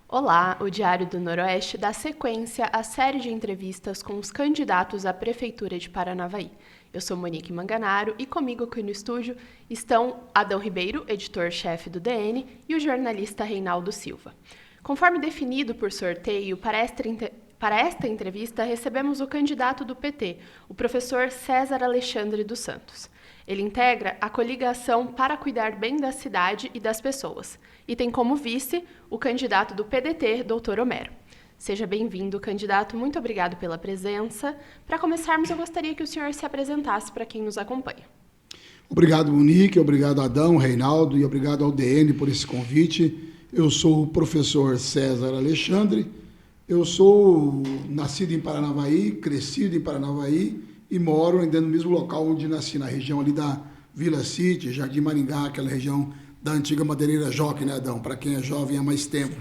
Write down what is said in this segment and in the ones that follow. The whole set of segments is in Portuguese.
Olá, o Diário do Noroeste dá sequência à série de entrevistas com os candidatos à Prefeitura de Paranavaí. Eu sou Monique Manganaro e comigo aqui no estúdio estão Adão Ribeiro, editor-chefe do DN, e o jornalista Reinaldo Silva. Conforme definido por sorteio, para esta entrevista recebemos o candidato do PT, o professor César Alexandre dos Santos. Ele integra a coligação para cuidar bem da cidade e das pessoas e tem como vice o candidato do PDT, Dr. Homero. Seja bem-vindo, candidato. Muito obrigado pela presença. Para começarmos, eu gostaria que o senhor se apresentasse para quem nos acompanha. Obrigado, Monique. Obrigado, Adão, Reinaldo, e obrigado ao DN por esse convite. Eu sou o professor César Alexandre. Eu sou nascido em Paranavaí, crescido em Paranavaí, e moro ainda no mesmo local onde nasci, na região ali da Vila City, Jardim Maringá, aquela região da antiga madeireira Jockey, né, Adão? Para quem é jovem há mais tempo.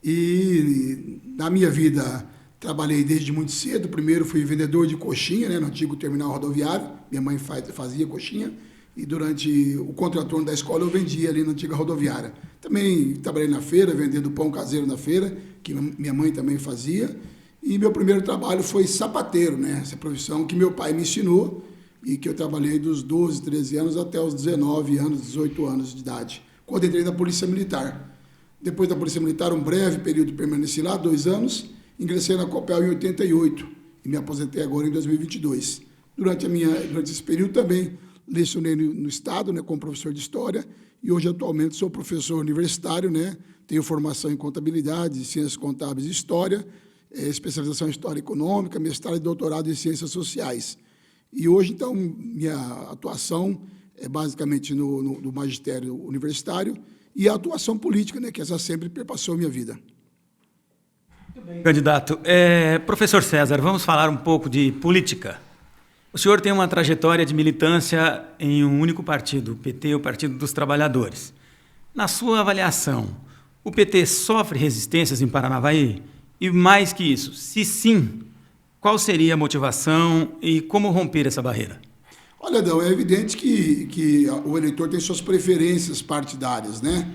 E na minha vida trabalhei desde muito cedo. Primeiro fui vendedor de coxinha, né, no antigo terminal rodoviário. Minha mãe fazia coxinha. E durante o contraturno da escola eu vendia ali na antiga rodoviária. Também trabalhei na feira, vendendo pão caseiro na feira, que minha mãe também fazia. E meu primeiro trabalho foi sapateiro, né? Essa profissão que meu pai me ensinou e que eu trabalhei dos 12, 13 anos até os 19 anos, 18 anos de idade, quando entrei na Polícia Militar. Depois da Polícia Militar, um breve período permaneci lá, 2 anos, ingressei na Copel em 88 e me aposentei agora em 2022. Durante esse período também lecionei no Estado, né, como professor de História, e hoje atualmente sou professor universitário, né? Tenho formação em Contabilidade, Ciências Contábeis e História, especialização em História Econômica, mestrado e doutorado em Ciências Sociais. E hoje, então, minha atuação é basicamente no magistério universitário e a atuação política, né, que essa sempre perpassou a minha vida. Muito bem. Candidato, professor César, vamos falar um pouco de política. O senhor tem uma trajetória de militância em um único partido, o PT, o Partido dos Trabalhadores. Na sua avaliação, o PT sofre resistências em Paranavaí? E mais que isso, se sim, qual seria a motivação e como romper essa barreira? Olha, Adão, é evidente que o eleitor tem suas preferências partidárias, né?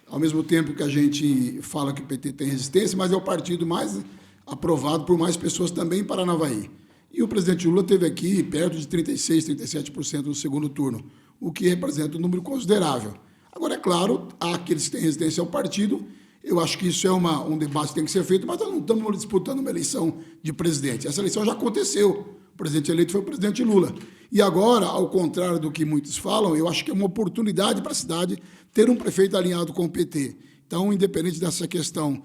Ao mesmo tempo que a gente fala que o PT tem resistência, mas é o partido mais aprovado por mais pessoas também em Paranavaí. E o presidente Lula teve aqui perto de 36%, 37% no segundo turno, o que representa um número considerável. Agora, é claro, há aqueles que têm resistência ao partido. Eu acho que isso é um debate que tem que ser feito, mas nós não estamos disputando uma eleição de presidente. Essa eleição já aconteceu. O presidente eleito foi o presidente Lula. E agora, ao contrário do que muitos falam, eu acho que é uma oportunidade para a cidade ter um prefeito alinhado com o PT. Então, independente dessa questão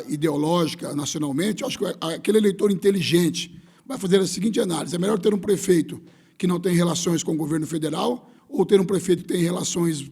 ideológica nacionalmente, eu acho que aquele eleitor inteligente vai fazer a seguinte análise: é melhor ter um prefeito que não tem relações com o governo federal ou ter um prefeito que tem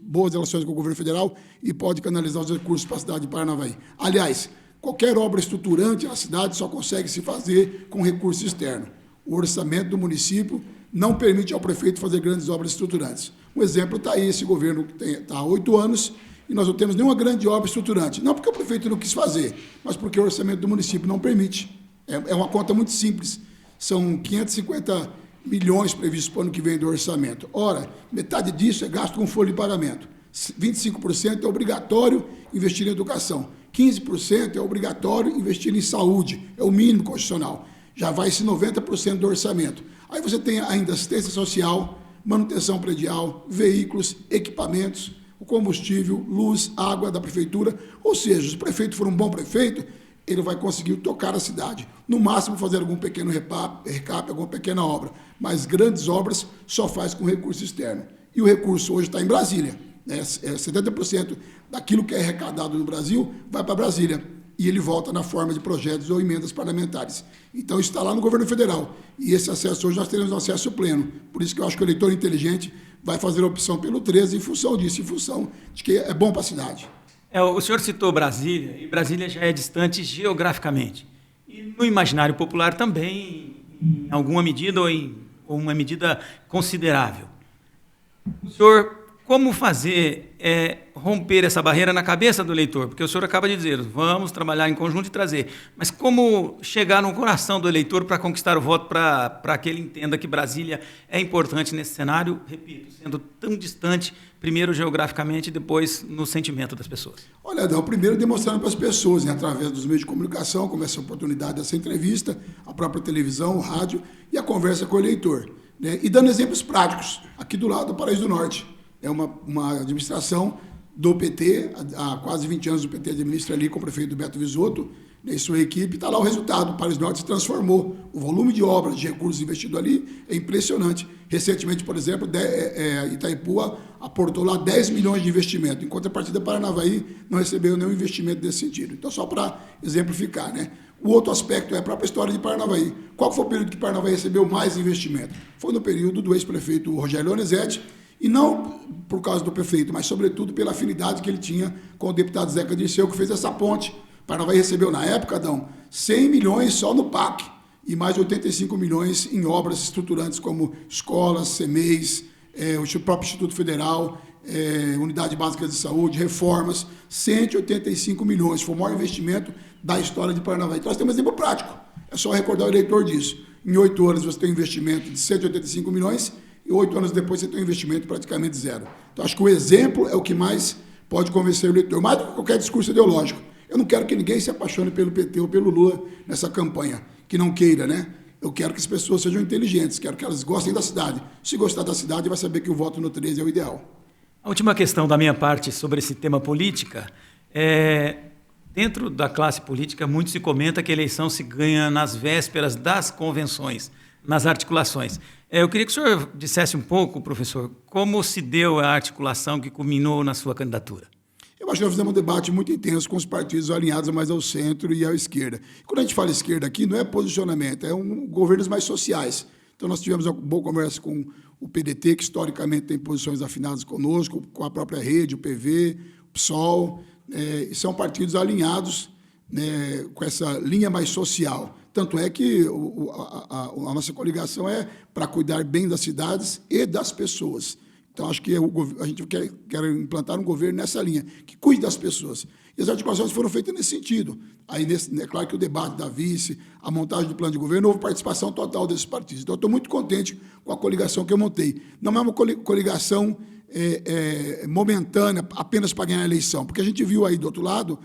boas relações com o governo federal e pode canalizar os recursos para a cidade de Paranavaí. Aliás, qualquer obra estruturante na cidade só consegue se fazer com recurso externo. O orçamento do município não permite ao prefeito fazer grandes obras estruturantes. Um exemplo está aí, esse governo que está há 8 anos e nós não temos nenhuma grande obra estruturante. Não porque o prefeito não quis fazer, mas porque o orçamento do município não permite. É uma conta muito simples. São 550 milhões previstos para o ano que vem do orçamento. Ora, metade disso é gasto com folha de pagamento. 25% é obrigatório investir em educação. 15% é obrigatório investir em saúde. É o mínimo constitucional. Já vai esse 90% do orçamento. Aí você tem ainda assistência social, manutenção predial, veículos, equipamentos, o combustível, luz, água da prefeitura. Ou seja, se o prefeito for um bom prefeito, ele vai conseguir tocar a cidade. No máximo, fazer algum pequeno recap, alguma pequena obra. Mas grandes obras só faz com recurso externo. E o recurso hoje está em Brasília. 70% daquilo que é arrecadado no Brasil vai para Brasília. E ele volta na forma de projetos ou emendas parlamentares. Então, está lá no governo federal. E esse acesso, hoje nós teremos um acesso pleno. Por isso que eu acho que o eleitor inteligente vai fazer a opção pelo 13 em função disso, em função de que é bom para a cidade. O senhor citou Brasília, e Brasília já é distante geograficamente. E no imaginário popular também, em alguma medida ou uma medida considerável. O senhor como fazer romper essa barreira na cabeça do eleitor? Porque o senhor acaba de dizer, vamos trabalhar em conjunto e trazer. Mas como chegar no coração do eleitor para conquistar o voto, para que ele entenda que Brasília é importante nesse cenário, repito, sendo tão distante, primeiro geograficamente e depois no sentimento das pessoas? Olha, Adão, primeiro demonstrando para as pessoas, né, através dos meios de comunicação, como essa oportunidade dessa entrevista, a própria televisão, o rádio e a conversa com o eleitor. Né, e dando exemplos práticos, aqui do lado do Paraíso do Norte. É uma administração do PT, há quase 20 anos o PT administra ali com o prefeito Beto Visoto, né, e sua equipe, está lá o resultado, o Paraíso do Norte se transformou. O volume de obras, de recursos investidos ali é impressionante. Recentemente, por exemplo, Itaipu aportou lá 10 milhões de investimento, enquanto a partida Paranavaí não recebeu nenhum investimento desse sentido. Então, só para exemplificar, né? O outro aspecto é a própria história de Paranavaí. Qual foi o período que Paranavaí recebeu mais investimento? Foi no período do ex-prefeito Rogério Lorenzetti, e não por causa do prefeito, mas sobretudo pela afinidade que ele tinha com o deputado Zeca Dirceu, que fez essa ponte. Paranavaí recebeu, na época, Adão, 100 milhões só no PAC e mais 85 milhões em obras estruturantes como escolas, CEMEIs, o próprio Instituto Federal, Unidade Básica de Saúde, reformas, 185 milhões. Foi o maior investimento da história de Paranavaí. Então, nós temos um exemplo prático. É só recordar o eleitor disso. Em 8 anos, você tem um investimento de 185 milhões e 8 anos depois você tem um investimento praticamente zero. Então, acho que o exemplo é o que mais pode convencer o eleitor, mais do que qualquer discurso ideológico. Eu não quero que ninguém se apaixone pelo PT ou pelo Lula nessa campanha, que não queira, né? Eu quero que as pessoas sejam inteligentes, quero que elas gostem da cidade. Se gostar da cidade, vai saber que o voto no 13 é o ideal. A última questão da minha parte sobre esse tema política dentro da classe política, muito se comenta que a eleição se ganha nas vésperas das convenções, nas articulações. Eu queria que o senhor dissesse um pouco, professor, como se deu a articulação que culminou na sua candidatura. Eu acho que nós fizemos um debate muito intenso com os partidos alinhados mais ao centro e à esquerda. Quando a gente fala esquerda aqui, não é posicionamento, governos mais sociais. Então, nós tivemos uma boa conversa com o PDT, que historicamente tem posições afinadas conosco, com a própria rede, o PV, o PSOL, e são partidos alinhados, né, com essa linha mais social. Tanto é que a nossa coligação é para cuidar bem das cidades e das pessoas. Então, acho que a gente quer implantar um governo nessa linha, que cuide das pessoas. E as articulações foram feitas nesse sentido. Aí, é claro que o debate da vice, a montagem do plano de governo, houve participação total desses partidos. Então, eu estou muito contente com a coligação que eu montei. Não é uma coligação momentânea, apenas para ganhar a eleição, porque a gente viu aí do outro lado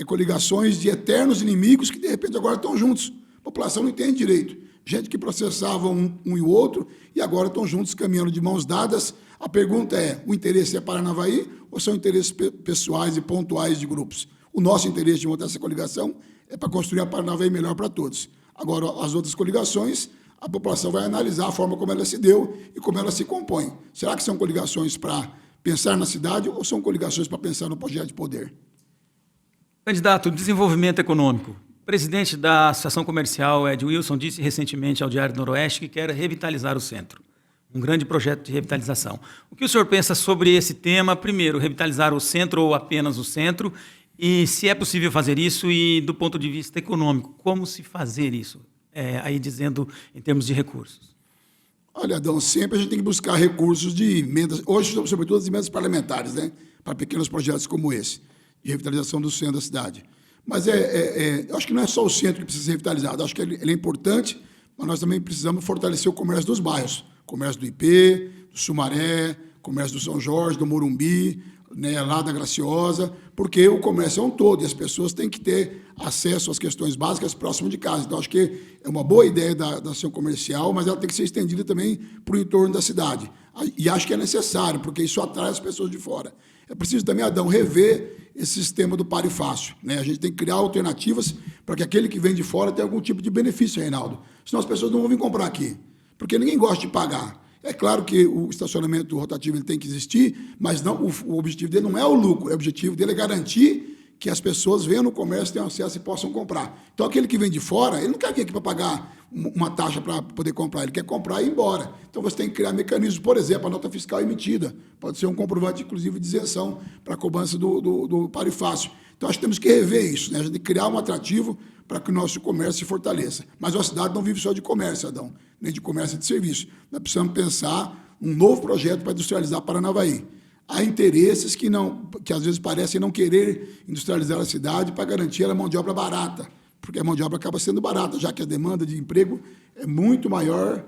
coligações de eternos inimigos que, de repente, agora estão juntos. A população não entende direito. Gente que processava um e o outro e agora estão juntos, caminhando de mãos dadas. A pergunta é, o interesse é Paranavaí ou são interesses pessoais e pontuais de grupos? O nosso interesse de montar essa coligação é para construir a Paranavaí melhor para todos. Agora, as outras coligações, a população vai analisar a forma como ela se deu e como ela se compõe. Será que são coligações para pensar na cidade ou são coligações para pensar no projeto de poder? Candidato, desenvolvimento econômico. O presidente da Associação Comercial, Ed Wilson, disse recentemente ao Diário do Noroeste que quer revitalizar o centro. Um grande projeto de revitalização. O que o senhor pensa sobre esse tema? Primeiro, revitalizar o centro ou apenas o centro? E se é possível fazer isso e, do ponto de vista econômico, como se fazer isso? Aí dizendo em termos de recursos. Olha, Adão, sempre a gente tem que buscar recursos de emendas, hoje, sobretudo, as emendas parlamentares, né, para pequenos projetos como esse, de revitalização do centro da cidade. Mas eu acho que não é só o centro que precisa ser revitalizado, acho que ele é importante, mas nós também precisamos fortalecer o comércio dos bairros, comércio do IP, do Sumaré, comércio do São Jorge, do Morumbi, né, lá da Graciosa, porque o comércio é um todo e as pessoas têm que ter acesso às questões básicas próximo de casa. Então, acho que é uma boa ideia da ação comercial, mas ela tem que ser estendida também para o entorno da cidade. E acho que é necessário, porque isso atrai as pessoas de fora. É preciso também, Adão, rever esse sistema do pare fácil, né? A gente tem que criar alternativas para que aquele que vem de fora tenha algum tipo de benefício, Reinaldo. Senão as pessoas não vão vir comprar aqui, porque ninguém gosta de pagar. É claro que o estacionamento rotativo ele tem que existir, mas não, o objetivo dele não é o lucro, o objetivo dele é garantir que as pessoas venham no comércio, tenham acesso e possam comprar. Então, aquele que vem de fora, ele não quer vir aqui para pagar uma taxa para poder comprar, ele quer comprar e ir embora. Então, você tem que criar mecanismos, por exemplo, a nota fiscal emitida, pode ser um comprovante, inclusive, de isenção para a cobrança do pare fácil. Então, acho que temos que rever isso, né? A gente tem que criar um atrativo para que o nosso comércio se fortaleça. Mas a cidade não vive só de comércio, Adão, nem de comércio e de serviço. Nós precisamos pensar um novo projeto para industrializar Paranavaí. há interesses que às vezes parecem não querer industrializar a cidade para garantir a mão de obra barata, porque a mão de obra acaba sendo barata, já que a demanda de emprego é muito maior,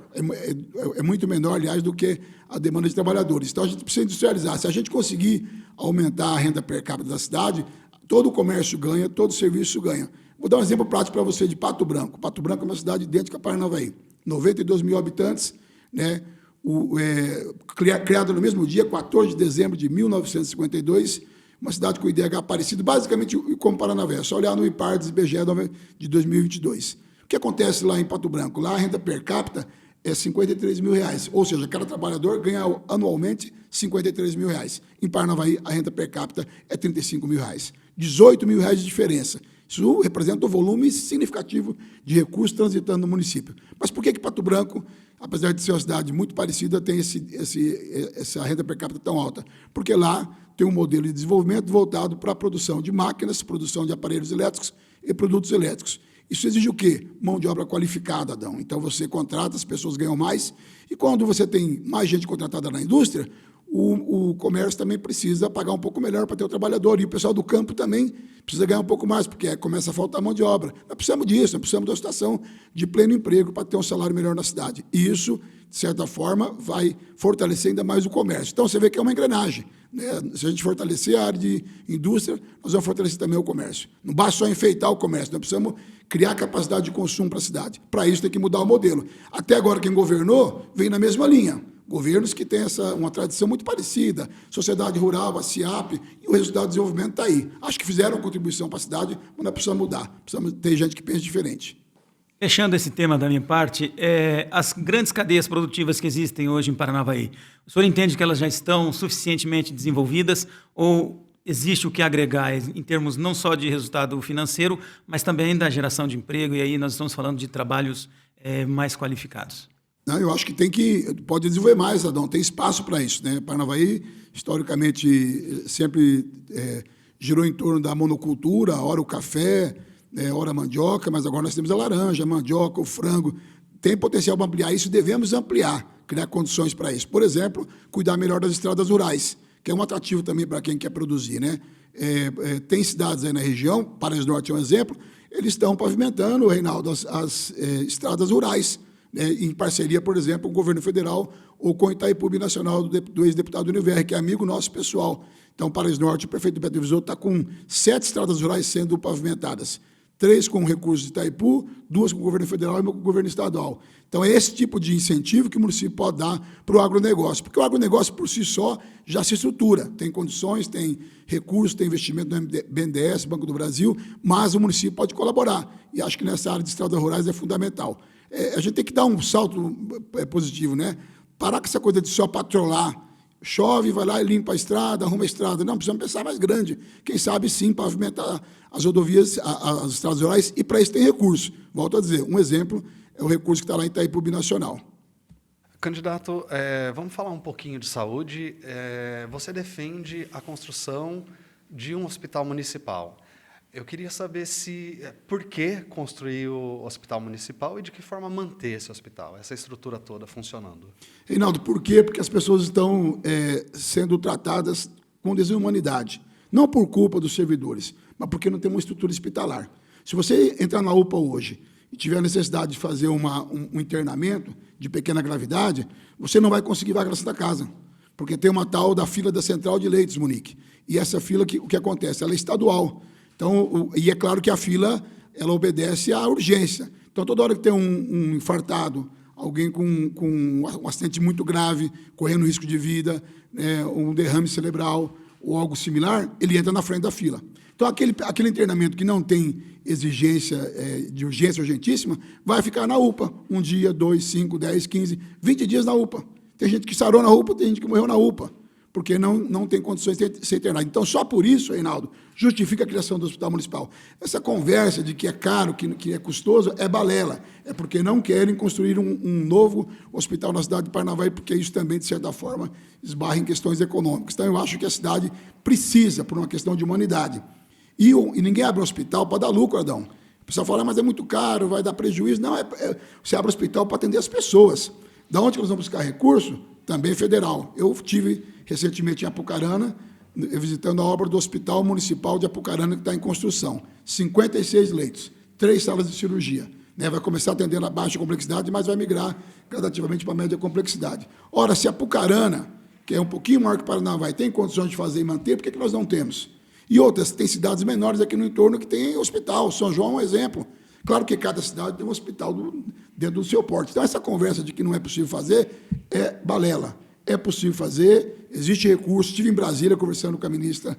é muito menor, aliás, do que a demanda de trabalhadores. Então, a gente precisa industrializar. Se a gente conseguir aumentar a renda per capita da cidade, todo o comércio ganha, todo o serviço ganha. Vou dar um exemplo prático para você de Pato Branco. Pato Branco é uma cidade idêntica a Paranavaí. 92 mil habitantes, né? Criado no mesmo dia, 14 de dezembro de 1952, uma cidade com IDH parecido, basicamente como Paranavaí. É só olhar no IPARDES e IBGE de 2022. O que acontece lá em Pato Branco? Lá a renda per capita é R$53 mil, ou seja, cada trabalhador ganha anualmente R$53 mil. Em Paranavaí, a renda per capita é R$35 mil. R$18 mil de diferença. Isso representa um volume significativo de recursos transitando no município. Mas por que Pato Branco, apesar de ser uma cidade muito parecida, tem essa renda per capita tão alta? Porque lá tem um modelo de desenvolvimento voltado para a produção de máquinas, produção de aparelhos elétricos e produtos elétricos. Isso exige o quê? Mão de obra qualificada, Adão. Então, você contrata, as pessoas ganham mais, e quando você tem mais gente contratada na indústria, o comércio também precisa pagar um pouco melhor para ter o trabalhador, e o pessoal do campo também precisa ganhar um pouco mais, porque começa a faltar mão de obra. Nós precisamos disso, nós precisamos de uma situação de pleno emprego para ter um salário melhor na cidade. E isso, de certa forma, vai fortalecer ainda mais o comércio. Então, você vê que é uma engrenagem, né? Se a gente fortalecer a área de indústria, nós vamos fortalecer também o comércio. Não basta só enfeitar o comércio, nós precisamos criar capacidade de consumo para a cidade. Para isso, tem que mudar o modelo. Até agora, quem governou vem na mesma linha. Governos que têm uma tradição muito parecida, sociedade rural, a CIAP, e o resultado do desenvolvimento está aí. Acho que fizeram contribuição para a cidade, mas nós precisamos mudar. Precisamos ter gente que pense diferente. Fechando esse tema da minha parte, as grandes cadeias produtivas que existem hoje em Paranavaí, o senhor entende que elas já estão suficientemente desenvolvidas ou existe o que agregar em termos não só de resultado financeiro, mas também da geração de emprego, e aí nós estamos falando de trabalhos mais qualificados? Não, eu acho que pode desenvolver mais, Adão, tem espaço para isso, né? Paranavaí, historicamente, sempre girou em torno da monocultura, ora o café, ora a mandioca, mas agora nós temos a laranja, a mandioca, o frango. Tem potencial para ampliar isso, devemos ampliar, criar condições para isso. Por exemplo, cuidar melhor das estradas rurais, que é um atrativo também para quem quer produzir, né? Tem cidades aí na região, Paraíso Norte é um exemplo, eles estão pavimentando, Reinaldo, as estradas rurais, em parceria, por exemplo, com o governo federal ou com o Itaipu Nacional do ex-deputado Univer, que é amigo nosso pessoal. Então, Paraíso Norte, o prefeito Beto Visoto está com 7 estradas rurais sendo pavimentadas. 3 com recursos de Itaipu, 2 com o governo federal e 1 com o governo estadual. Então, é esse tipo de incentivo que o município pode dar para o agronegócio, porque o agronegócio, por si só, já se estrutura, tem condições, tem recursos, tem investimento no BNDES, Banco do Brasil, mas o município pode colaborar, e acho que nessa área de estradas rurais é fundamental. A gente tem que dar um salto positivo, né? Parar com essa coisa de só patrolar. Chove, vai lá e limpa a estrada, arruma a estrada. Não, precisamos pensar mais grande. Quem sabe, sim, pavimentar as rodovias, as estradas rurais, e para isso tem recurso. Volto a dizer, um exemplo é o recurso que está lá em Itaipu Nacional. Candidato, vamos falar um pouquinho de saúde. Você defende a construção de um hospital municipal. Eu queria saber por que construir o hospital municipal e de que forma manter esse hospital, essa estrutura toda funcionando. Reinaldo, por quê? Porque as pessoas estão sendo tratadas com desumanidade. Não por culpa dos servidores, mas porque não tem uma estrutura hospitalar. Se você entrar na UPA hoje e tiver a necessidade de fazer um internamento de pequena gravidade, você não vai conseguir vaga na Santa Casa, porque tem uma tal da fila da Central de Leitos, Monique. E essa fila, o que acontece? Ela é estadual. Então, e é claro que a fila, ela obedece à urgência. Então, toda hora que tem um infartado, alguém com um acidente muito grave, correndo risco de vida, um derrame cerebral ou algo similar, ele entra na frente da fila. Então, aquele internamento que não tem exigência de urgência urgentíssima, vai ficar na UPA. 1 dia, 2, 5, 10, 15, 20 dias na UPA. Tem gente que sarou na UPA, tem gente que morreu na UPA, porque não tem condições de ser internado. Então, só por isso, Reinaldo, justifica a criação do Hospital Municipal. Essa conversa de que é caro, que é custoso, é balela. É porque não querem construir um novo hospital na cidade de Paranavaí, porque isso também, de certa forma, esbarra em questões econômicas. Então, eu acho que a cidade precisa, por uma questão de humanidade. E ninguém abre um hospital para dar lucro, Adão. O pessoal fala, mas é muito caro, vai dar prejuízo. Não, você abre um hospital para atender as pessoas. Da onde que nós vamos buscar recurso? também federal. Eu tive recentemente em Apucarana, visitando a obra do Hospital Municipal de Apucarana, que está em construção. 56 leitos, 3 salas de cirurgia. Né? Vai começar atendendo a baixa complexidade, mas vai migrar gradativamente para a média complexidade. Ora, se Apucarana, que é um pouquinho maior que Paranavaí, tem condições de fazer e manter, por que nós não temos? E outras, tem cidades menores aqui no entorno que tem hospital. São João é um exemplo. Claro que cada cidade tem um hospital dentro do seu porte. Então, essa conversa de que não é possível fazer é balela. É possível fazer, existe recurso. Estive em Brasília conversando com a ministra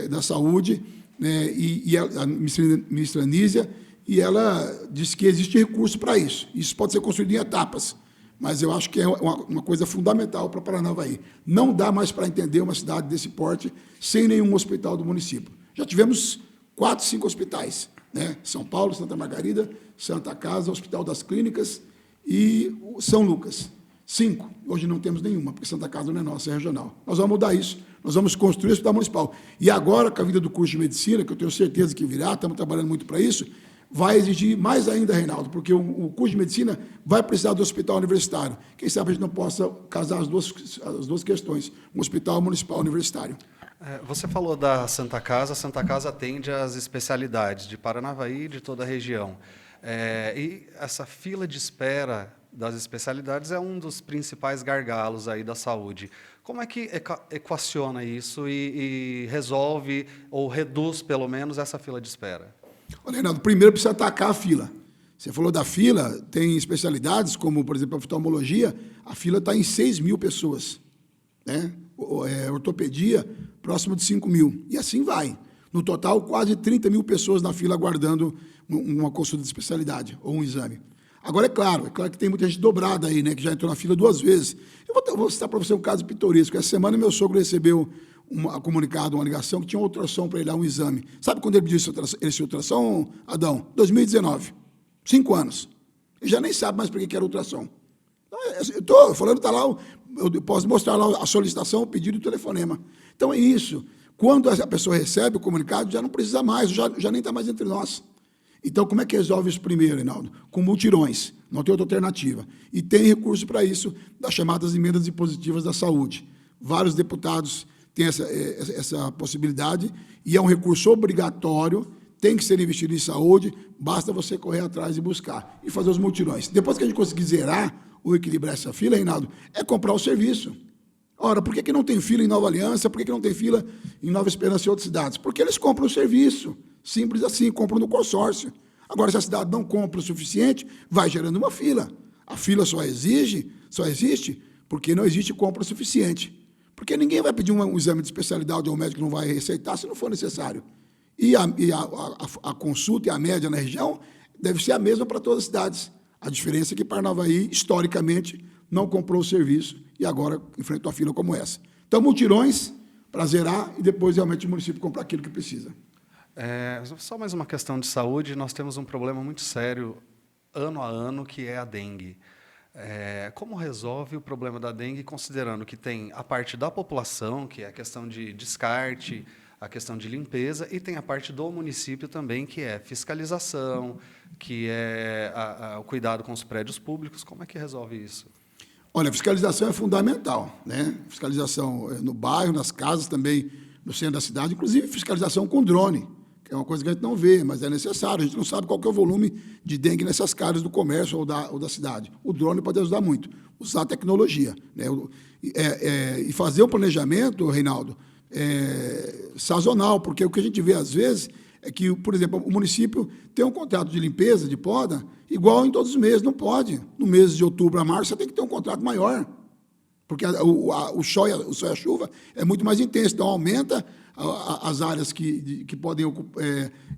da Saúde, né, e a ministra Anísia, e ela disse que existe recurso para isso. Isso pode ser construído em etapas, mas eu acho que é uma coisa fundamental para Paranavaí. Não dá mais para entender uma cidade desse porte sem nenhum hospital do município. Já tivemos 4, 5 hospitais, né? São Paulo, Santa Margarida, Santa Casa, Hospital das Clínicas e São Lucas. 5. Hoje não temos nenhuma, porque Santa Casa não é nossa, é regional. Nós vamos mudar isso. Nós vamos construir o hospital municipal. E agora, com a vida do curso de medicina, que eu tenho certeza que virá, estamos trabalhando muito para isso, vai exigir mais ainda, Reinaldo, porque o curso de medicina vai precisar do hospital universitário. Quem sabe a gente não possa casar as duas questões, um hospital municipal universitário. Você falou da Santa Casa. A Santa Casa atende às especialidades de Paranavaí e de toda a região. E essa fila de espera das especialidades é um dos principais gargalos aí da saúde. Como é que equaciona isso e resolve ou reduz, pelo menos, essa fila de espera? Olha, Reinaldo, primeiro precisa atacar a fila. Você falou da fila, tem especialidades como, por exemplo, a oftalmologia, a fila está em 6 mil pessoas. Né? Ortopedia, próximo de 5 mil. E assim vai. No total, quase 30 mil pessoas na fila aguardando uma consulta de especialidade ou um exame. Agora, é claro que tem muita gente dobrada aí, né, que já entrou na fila 2 vezes. Eu vou citar para você um caso pitoresco. Essa semana, meu sogro recebeu uma ligação, que tinha um ultrassom para ele dar um exame. Sabe quando ele pediu esse ultrassom, Adão? 2019. 5 anos. Ele já nem sabe mais para que era ultrassom. Então, eu estou falando, está lá, eu posso mostrar lá a solicitação, o pedido e o telefonema. Então, é isso. Quando a pessoa recebe o comunicado, já não precisa mais, já nem está mais entre nós. Então, como é que resolve isso primeiro, Reinaldo? Com mutirões, não tem outra alternativa. E tem recurso para isso, das chamadas emendas impositivas da saúde. Vários deputados têm essa possibilidade, e é um recurso obrigatório, tem que ser investido em saúde, basta você correr atrás e buscar, e fazer os mutirões. Depois que a gente conseguir zerar ou equilibrar essa fila, Reinaldo, é comprar o serviço. Ora, por que não tem fila em Nova Aliança? Por que não tem fila em Nova Esperança e outras cidades? Porque eles compram o serviço. Simples assim, compram no consórcio. Agora, se a cidade não compra o suficiente, vai gerando uma fila. A fila só existe porque não existe compra suficiente. Porque ninguém vai pedir um exame de especialidade ou o médico não vai receitar se não for necessário. E a consulta e a média na região deve ser a mesma para todas as cidades. A diferença é que Paranavaí, historicamente, não comprou o serviço e agora enfrenta uma fila como essa. Então, mutirões para zerar e depois realmente o município comprar aquilo que precisa. Só mais uma questão de saúde, nós temos um problema muito sério, ano a ano, que é a dengue. Como resolve o problema da dengue, considerando que tem a parte da população, que é a questão de descarte, a questão de limpeza, e tem a parte do município também, que é fiscalização, que é o cuidado com os prédios públicos. Como é que resolve isso? Olha, a fiscalização é fundamental, né? Fiscalização no bairro, nas casas também, no centro da cidade, inclusive fiscalização com drone, que é uma coisa que a gente não vê, mas é necessário. A gente não sabe qual que é o volume de dengue nessas casas do comércio ou da cidade. O drone pode ajudar muito. Usar a tecnologia, né? E fazer um planejamento, Reinaldo, sazonal, porque o que a gente vê, às vezes, é que, por exemplo, o município tem um contrato de limpeza, de poda, igual em todos os meses. Não pode. No mês de outubro a março, você tem que ter um contrato maior, porque o sol e a chuva é muito mais intenso, então aumenta as áreas que podem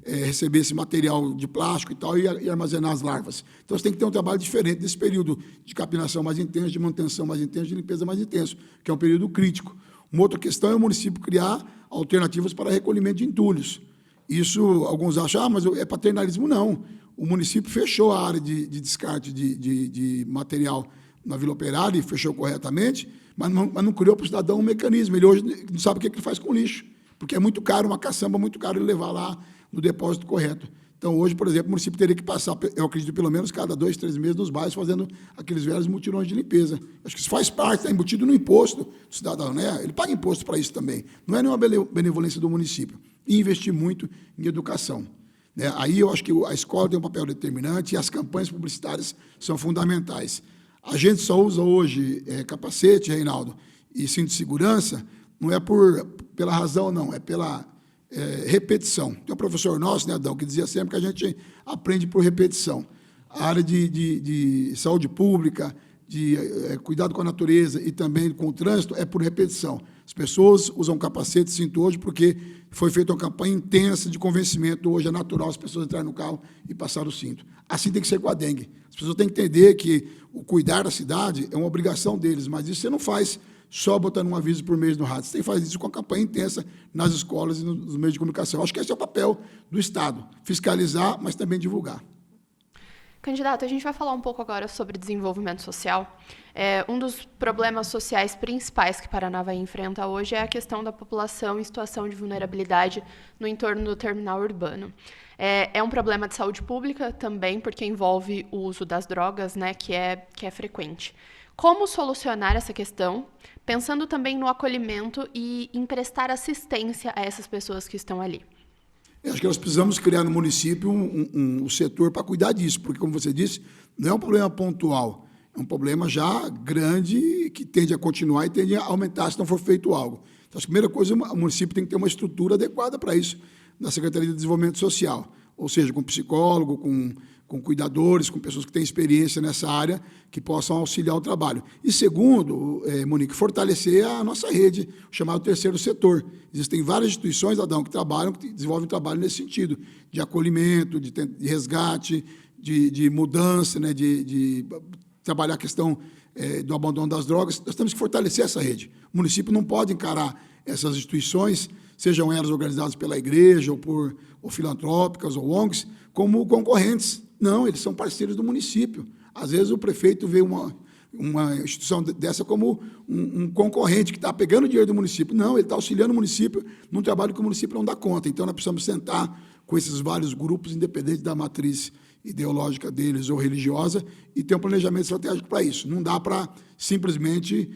receber esse material de plástico e tal e armazenar as larvas. Então, você tem que ter um trabalho diferente nesse período de capinação mais intenso, de manutenção mais intensa, de limpeza mais intenso, que é um período crítico. Uma outra questão é o município criar alternativas para recolhimento de entulhos. Isso, alguns acham, mas é paternalismo, não. O município fechou a área de descarte de material na Vila Operária e fechou corretamente, mas não criou para o cidadão um mecanismo. Ele hoje não sabe o que ele faz com o lixo, porque é muito caro, uma caçamba muito caro ele levar lá no depósito correto. Então, hoje, por exemplo, o município teria que passar, eu acredito, pelo menos cada 2, 3 meses nos bairros, fazendo aqueles velhos mutirões de limpeza. Acho que isso faz parte, está embutido no imposto do cidadão, né? Ele paga imposto para isso também. Não é nenhuma benevolência do município. E investir muito em educação. Né? Aí eu acho que a escola tem um papel determinante e as campanhas publicitárias são fundamentais. A gente só usa hoje capacete, Reinaldo, e cinto de segurança, não é pela razão, não, é pela repetição. Tem um professor nosso, né, Adão, que dizia sempre que a gente aprende por repetição. A área de saúde pública, de cuidado com a natureza e também com o trânsito é por repetição. As pessoas usam capacete e cinto hoje porque foi feita uma campanha intensa de convencimento. Hoje é natural as pessoas entrarem no carro e passar o cinto. Assim tem que ser com a dengue. As pessoas têm que entender que o cuidar da cidade é uma obrigação deles, mas isso você não faz só botando um aviso por mês no rádio. Você tem que fazer isso com a campanha intensa nas escolas e nos meios de comunicação. Acho que esse é o papel do Estado, fiscalizar, mas também divulgar. Candidato, a gente vai falar um pouco agora sobre desenvolvimento social. Um dos problemas sociais principais que Paranavaí enfrenta hoje é a questão da população em situação de vulnerabilidade no entorno do terminal urbano. É um problema de saúde pública também, porque envolve o uso das drogas, né, que é frequente. Como solucionar essa questão, pensando também no acolhimento e em prestar assistência a essas pessoas que estão ali? Eu acho que nós precisamos criar no município um setor para cuidar disso, porque, como você disse, não é um problema pontual, é um problema já grande que tende a continuar e tende a aumentar se não for feito algo. Então, a primeira coisa, o município tem que ter uma estrutura adequada para isso, da Secretaria de Desenvolvimento Social, ou seja, com psicólogo, com cuidadores, com pessoas que têm experiência nessa área, que possam auxiliar o trabalho. E segundo, Monique, fortalecer a nossa rede, o chamado terceiro setor. Existem várias instituições, Adão, que trabalham, que desenvolvem trabalho nesse sentido, de acolhimento, de resgate, de mudança, né, de trabalhar a questão do abandono das drogas. Nós temos que fortalecer essa rede. O município não pode encarar essas instituições, sejam elas organizadas pela igreja, ou filantrópicas, ou ONGs, como concorrentes. Não, eles são parceiros do município. Às vezes o prefeito vê uma instituição dessa como um concorrente que está pegando dinheiro do município. Não, ele está auxiliando o município num trabalho que o município não dá conta. Então, nós precisamos sentar com esses vários grupos, independente da matriz ideológica deles ou religiosa, e ter um planejamento estratégico para isso. Não dá para simplesmente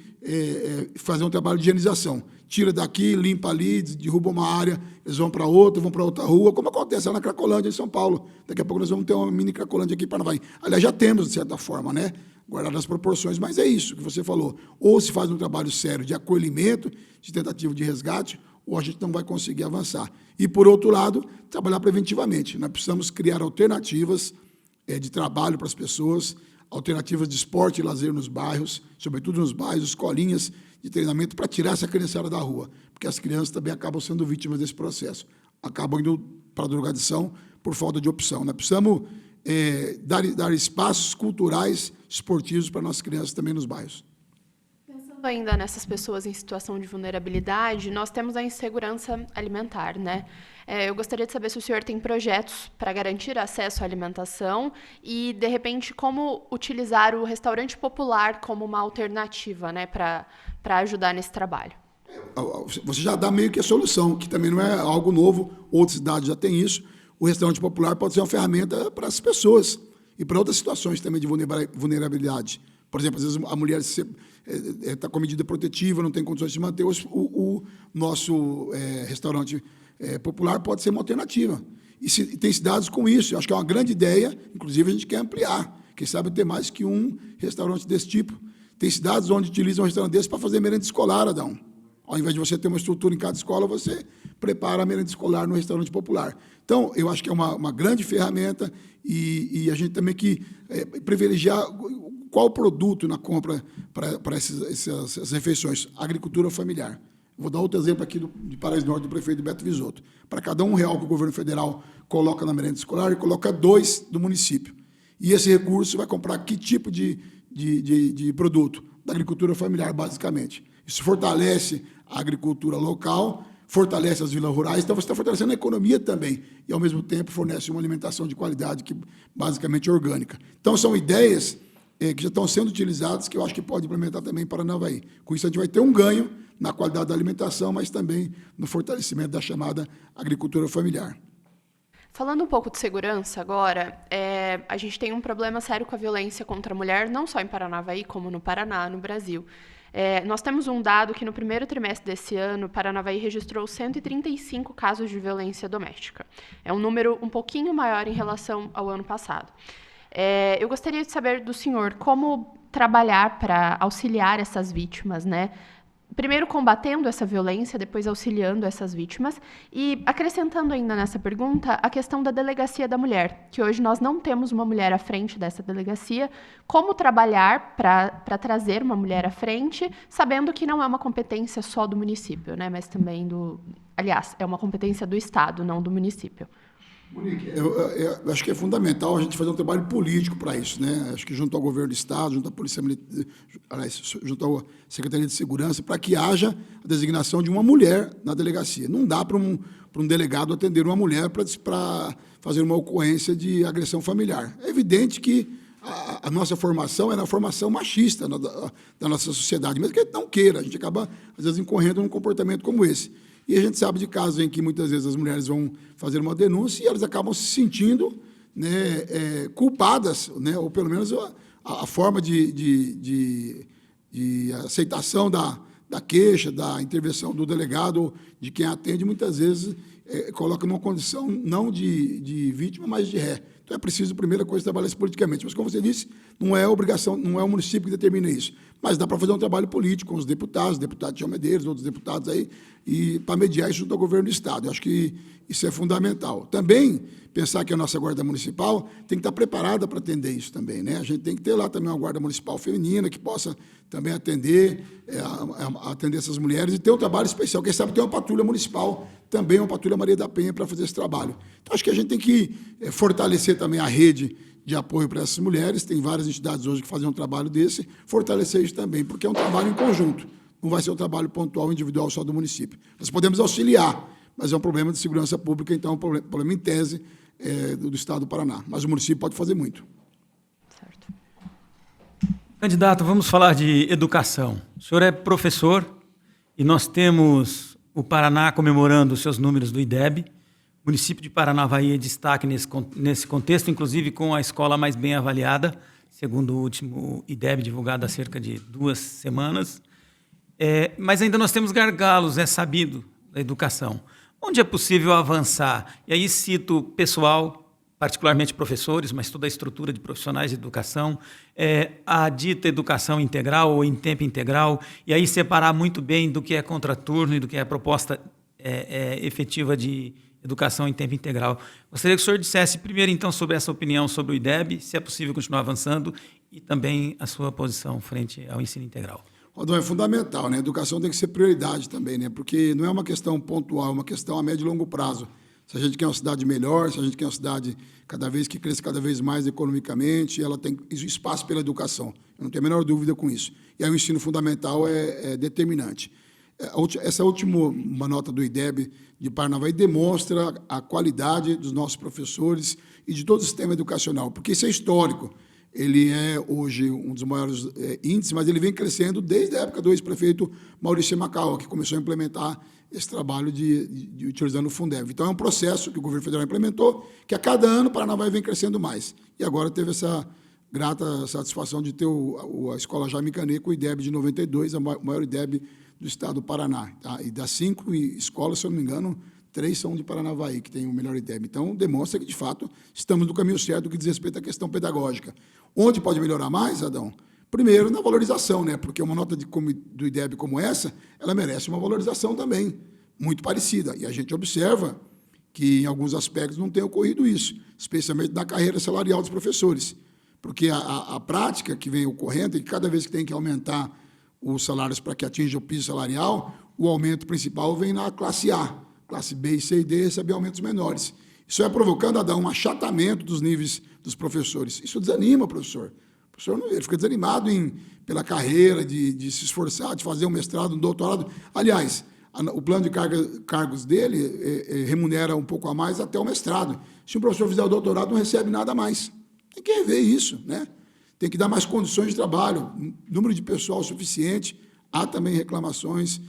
fazer um trabalho de higienização. Tira daqui, limpa ali, derruba uma área, eles vão para outra rua, como acontece lá na Cracolândia, em São Paulo. Daqui a pouco nós vamos ter uma mini Cracolândia aqui em Paranavaí. Aliás, já temos, de certa forma, né? Guardar as proporções, mas é isso que você falou. Ou se faz um trabalho sério de acolhimento, de tentativa de resgate, ou a gente não vai conseguir avançar. E, por outro lado, trabalhar preventivamente. Nós precisamos criar alternativas de trabalho para as pessoas, alternativas de esporte e lazer nos bairros, sobretudo nos bairros, escolinhas de treinamento para tirar essa criançada da rua, porque as crianças também acabam sendo vítimas desse processo, acabam indo para a drogadição por falta de opção. Nós precisamos dar espaços culturais, esportivos para nossas crianças também nos bairros. Pensando ainda nessas pessoas em situação de vulnerabilidade, nós temos a insegurança alimentar, né? Eu gostaria de saber se o senhor tem projetos para garantir acesso à alimentação e, de repente, como utilizar o restaurante popular como uma alternativa, né, para ajudar nesse trabalho. Você já dá meio que a solução, que também não é algo novo, outras cidades já têm isso. O restaurante popular pode ser uma ferramenta para as pessoas e para outras situações também de vulnerabilidade. Por exemplo, às vezes a mulher está com medida protetiva, não tem condições de manter. O nosso restaurante popular pode ser uma alternativa. E tem cidades com isso. Eu acho que é uma grande ideia, inclusive a gente quer ampliar. Quem sabe ter mais que um restaurante desse tipo. Tem cidades onde utilizam um restaurante desse para fazer merenda escolar, Adão. Ao invés de você ter uma estrutura em cada escola, você prepara a merenda escolar no restaurante popular. Então, eu acho que é uma grande ferramenta e a gente também que privilegiar qual produto na compra para essas refeições. Agricultura familiar. Vou dar outro exemplo aqui de Paraíso Norte, do prefeito Beto Visoto. Para cada R$1 que o governo federal coloca na merenda escolar, ele coloca 2 do município. E esse recurso vai comprar que tipo de produto? Da agricultura familiar, basicamente. Isso fortalece a agricultura local, fortalece as vilas rurais, então você está fortalecendo a economia também, e ao mesmo tempo fornece uma alimentação de qualidade, que basicamente é orgânica. Então são ideias que já estão sendo utilizadas, que eu acho que pode implementar também em Paranavaí. Com isso a gente vai ter um ganho na qualidade da alimentação, mas também no fortalecimento da chamada agricultura familiar. Falando um pouco de segurança agora, a gente tem um problema sério com a violência contra a mulher, não só em Paranavaí, como no Paraná, no Brasil. Nós temos um dado que no primeiro trimestre desse ano, Paranavaí registrou 135 casos de violência doméstica. É um número um pouquinho maior em relação ao ano passado. Eu gostaria de saber do senhor como trabalhar para auxiliar essas vítimas, né? Primeiro combatendo essa violência, depois auxiliando essas vítimas e acrescentando ainda nessa pergunta a questão da delegacia da mulher, que hoje nós não temos uma mulher à frente dessa delegacia. Como trabalhar para trazer uma mulher à frente, sabendo que não é uma competência só do município, né, mas também aliás, é uma competência do Estado, não do município. Monique, eu acho que é fundamental a gente fazer um trabalho político para isso, né? Acho que junto ao governo do Estado, junto à Polícia Militar, junto à Secretaria de Segurança, para que haja a designação de uma mulher na delegacia. Não dá para um delegado atender uma mulher para fazer uma ocorrência de agressão familiar. É evidente que a nossa formação é uma formação machista da nossa sociedade, mesmo que a gente não queira, a gente acaba, às vezes, incorrendo num comportamento como esse. E a gente sabe de casos em que, muitas vezes, as mulheres vão fazer uma denúncia e elas acabam se sentindo, né, culpadas, né, ou pelo menos a forma de aceitação da queixa, da intervenção do delegado, de quem atende, muitas vezes coloca numa condição não de vítima, mas de ré. Então, é preciso, primeira coisa, trabalhar isso politicamente. Mas, como você disse, não é obrigação, não é o município que determina isso. Mas dá para fazer um trabalho político com os deputados, o deputado Tião Medeiros, outros deputados aí, e para mediar isso junto ao governo do Estado. Eu acho que isso é fundamental. Também, pensar que a nossa Guarda Municipal tem que estar preparada para atender isso também, né? A gente tem que ter lá também uma Guarda Municipal feminina que possa também atender essas mulheres e ter um trabalho especial. Quem sabe ter uma patrulha municipal, também uma patrulha Maria da Penha para fazer esse trabalho. Então, acho que a gente tem que fortalecer também a rede de apoio para essas mulheres. Tem várias entidades hoje que fazem um trabalho desse, fortalecer isso também, porque é um trabalho em conjunto. Não vai ser um trabalho pontual, individual só do município. Nós podemos auxiliar, mas é um problema de segurança pública, então é um problema em tese do Estado do Paraná. Mas o município pode fazer muito. Certo. Candidato, vamos falar de educação. O senhor é professor e nós temos o Paraná comemorando os seus números do IDEB. O município de Paranavaí é destaque nesse contexto, inclusive com a escola mais bem avaliada, segundo o último IDEB divulgado há cerca de 2 semanas. Mas ainda nós temos gargalos, é sabido, da educação. Onde é possível avançar? E aí cito pessoal, particularmente professores, mas toda a estrutura de profissionais de educação, a dita educação integral ou em tempo integral, e aí separar muito bem do que é contraturno e do que é a proposta efetiva de educação em tempo integral. Gostaria que o senhor dissesse primeiro, então, sobre essa opinião sobre o IDEB, se é possível continuar avançando, e também a sua posição frente ao ensino integral. Rodão, é fundamental, né? A educação tem que ser prioridade também, né? Porque não é uma questão pontual, é uma questão a médio e longo prazo. Se a gente quer uma cidade melhor, se a gente quer uma cidade cada vez que cresça cada vez mais economicamente, ela tem espaço pela educação. Eu não tenho a menor dúvida com isso. E aí o ensino fundamental é determinante. Essa última nota do IDEB de Paranavaí demonstra a qualidade dos nossos professores e de todo o sistema educacional, porque isso é histórico. Ele é hoje um dos maiores índices, mas ele vem crescendo desde a época do ex-prefeito Maurício Macau, que começou a implementar esse trabalho de utilizando o Fundeb. Então, é um processo que o governo federal implementou, que a cada ano o Paranavaí vem crescendo mais. E agora teve essa grata satisfação de ter a Escola Jaime Canet com o IDEB de 92, a maior IDEB do estado do Paraná. Tá? E das 5 escolas, se eu não me engano, 3 são de Paranavaí, que tem o melhor IDEB. Então, demonstra que, de fato, estamos no caminho certo no que diz respeito à questão pedagógica. Onde pode melhorar mais, Adão? Primeiro, na valorização, né? Porque uma nota do IDEB como essa, ela merece uma valorização também, muito parecida. E a gente observa que, em alguns aspectos, não tem ocorrido isso, especialmente na carreira salarial dos professores. Porque a prática que vem ocorrendo é que cada vez que tem que aumentar os salários para que atinja o piso salarial, o aumento principal vem na classe A. Classe B, C e D recebem aumentos menores. Isso vai provocando a dar um achatamento dos níveis dos professores. Isso desanima o professor. O professor ele fica desanimado pela carreira, de se esforçar, de fazer um mestrado, um doutorado. Aliás, o plano de cargos dele remunera um pouco a mais até o mestrado. Se um professor fizer o doutorado, não recebe nada a mais. Tem que rever isso, né? Tem que dar mais condições de trabalho, número de pessoal suficiente. Há também reclamações,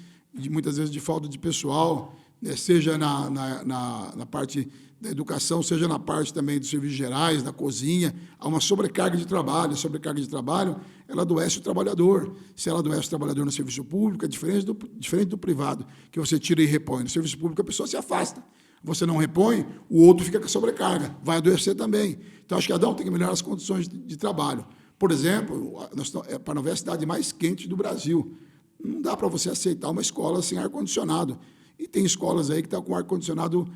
muitas vezes, de falta de pessoal, seja na parte da educação, seja na parte também dos serviços gerais, da cozinha, há uma sobrecarga de trabalho. A sobrecarga de trabalho, ela adoece o trabalhador. Se ela adoece o trabalhador no serviço público, é diferente do privado, que você tira e repõe. No serviço público, a pessoa se afasta. Você não repõe, o outro fica com a sobrecarga, vai adoecer também. Então, acho que cada um tem que melhorar as condições de trabalho. Por exemplo, Paranavé é a cidade mais quente do Brasil. Não dá para você aceitar uma escola sem ar-condicionado. E tem escolas aí que estão com ar-condicionado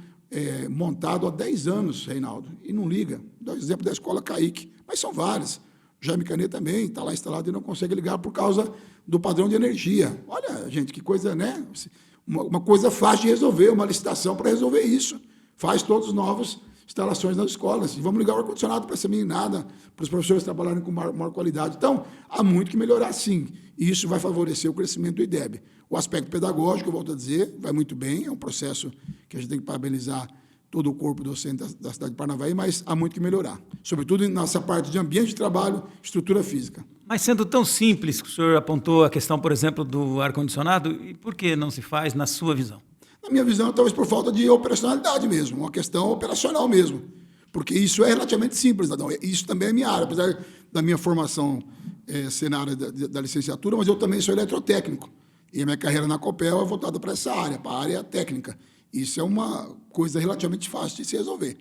montado há 10 anos, Reinaldo, e não liga. Dá o exemplo da escola Caíque, mas são várias. Jaime Canet também está lá instalado e não consegue ligar por causa do padrão de energia. Olha, gente, que coisa, né? Uma coisa fácil de resolver, uma licitação para resolver isso. Faz todos os novos instalações nas escolas. E vamos ligar o ar-condicionado para essa meninada, para os professores trabalharem com maior qualidade. Então, há muito que melhorar, sim. E isso vai favorecer o crescimento do IDEB. O aspecto pedagógico, eu volto a dizer, vai muito bem. É um processo que a gente tem que parabenizar todo o corpo docente da cidade de Paranavaí, mas há muito que melhorar. Sobretudo nessa parte de ambiente de trabalho, estrutura física. Mas sendo tão simples, que o senhor apontou a questão, por exemplo, do ar-condicionado, e por que não se faz na sua visão? Na minha visão, talvez por falta de operacionalidade mesmo, uma questão operacional mesmo. Porque isso é relativamente simples, Adão. Isso também é minha área, apesar da minha formação ser na área da licenciatura, mas eu também sou eletrotécnico. E a minha carreira na Copel é voltada para essa área, para a área técnica. Isso é uma coisa relativamente fácil de se resolver.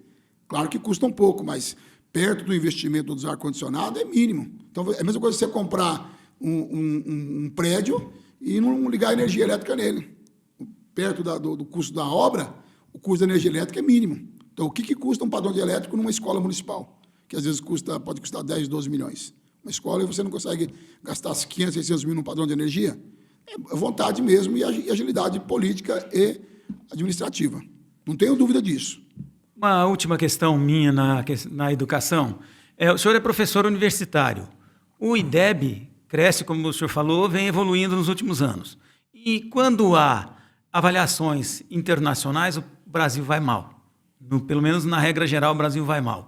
Claro que custa um pouco, mas perto do investimento do ar-condicionado é mínimo. Então, é a mesma coisa que você comprar um prédio e não ligar a energia elétrica nele. Perto do custo da obra, o custo da energia elétrica é mínimo. Então, o que custa um padrão de elétrico numa escola municipal? Que às vezes pode custar 10, 12 milhões. Uma escola e você não consegue gastar 500, 600 mil num padrão de energia? É vontade mesmo e agilidade política e administrativa. Não tenho dúvida disso. Uma última questão minha na educação. O senhor é professor universitário. O IDEB cresce, como o senhor falou, vem evoluindo nos últimos anos. E quando há avaliações internacionais, o Brasil vai mal. Pelo menos na regra geral, o Brasil vai mal.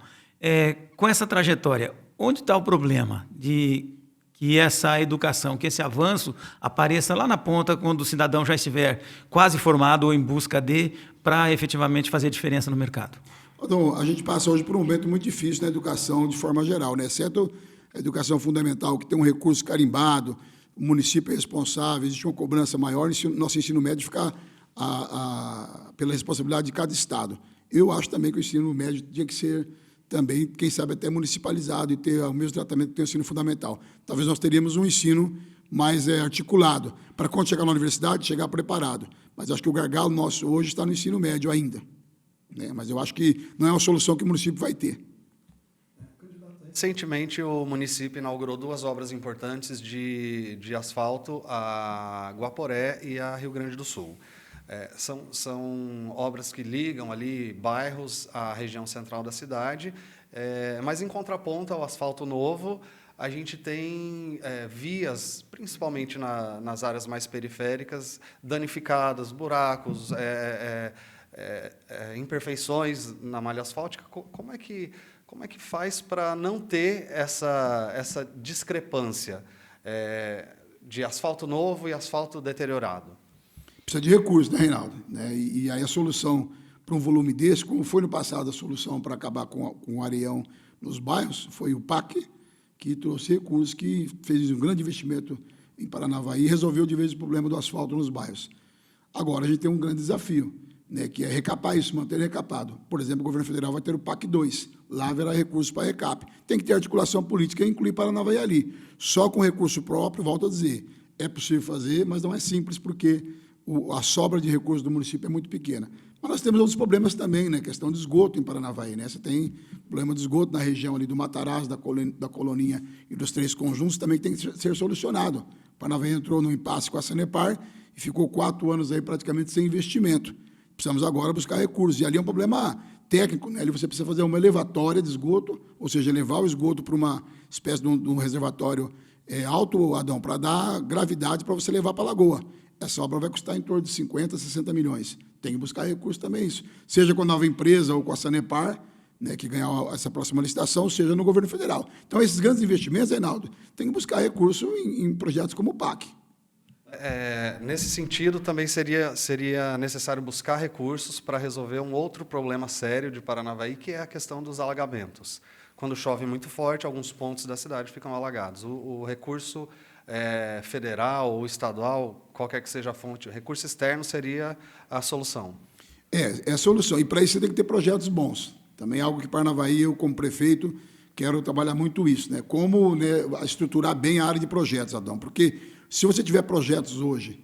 Com essa trajetória, onde está o problema de que essa educação, que esse avanço apareça lá na ponta quando o cidadão já estiver quase formado ou em busca para efetivamente fazer diferença no mercado? Então, a gente passa hoje por um momento muito difícil na educação de forma geral, né? Exceto a educação fundamental, que tem um recurso carimbado, o município é responsável, existe uma cobrança maior, nosso ensino médio fica pela responsabilidade de cada estado. Eu acho também que o ensino médio tinha que ser também, quem sabe, até municipalizado e ter o mesmo tratamento que tem o ensino fundamental. Talvez nós teríamos um ensino mais articulado, para quando chegar na universidade, chegar preparado. Mas acho que o gargalo nosso hoje está no ensino médio ainda. Né? Mas eu acho que não é uma solução que o município vai ter. Recentemente, o município inaugurou 2 obras importantes de asfalto, a Guaporé e a Rio Grande do Sul. São obras que ligam ali bairros à região central da cidade, mas em contraponto ao asfalto novo, a gente tem vias, principalmente nas áreas mais periféricas, danificadas, buracos, imperfeições na malha asfáltica. Como é que faz para não ter essa discrepância de asfalto novo e asfalto deteriorado? Precisa de recursos, né, Reinaldo? E aí a solução para um volume desse, como foi no passado a solução para acabar com o areião nos bairros, foi o PAC, que trouxe recursos, que fez um grande investimento em Paranavaí e resolveu de vez o problema do asfalto nos bairros. Agora a gente tem um grande desafio, né, que é recapar isso, manter recapado. Por exemplo, o governo federal vai ter o PAC 2, lá haverá recursos para recap. Tem que ter articulação política e incluir Paranavaí ali. Só com recurso próprio, volto a dizer, é possível fazer, mas não é simples, porque a sobra de recursos do município é muito pequena. Mas nós temos outros problemas também, né? Questão de esgoto em Paranavaí, né? Você tem problema de esgoto na região ali do Matarazzo, da Coloninha e dos 3 conjuntos, também tem que ser solucionado. Paranavaí entrou no impasse com a Sanepar e ficou 4 anos aí praticamente sem investimento. Precisamos agora buscar recursos. E ali é um problema técnico, né? Ali você precisa fazer uma elevatória de esgoto, ou seja, levar o esgoto para uma espécie de um reservatório alto, Adão, para dar gravidade para você levar para a lagoa. Essa obra vai custar em torno de 50, 60 milhões. Tem que buscar recursos também isso. Seja com a nova empresa ou com a Sanepar, né, que ganhar essa próxima licitação, seja no governo federal. Então, esses grandes investimentos, Reinaldo, tem que buscar recurso em projetos como o PAC. Nesse sentido, também seria necessário buscar recursos para resolver um outro problema sério de Paranavaí, que é a questão dos alagamentos. Quando chove muito forte, alguns pontos da cidade ficam alagados. O recurso federal ou estadual, qualquer que seja a fonte, recurso externo seria a solução. É a solução. E para isso você tem que ter projetos bons. Também é algo que Paranavaí, eu como prefeito, quero trabalhar muito isso, né? Como, né, estruturar bem a área de projetos, Adão, porque se você tiver projetos hoje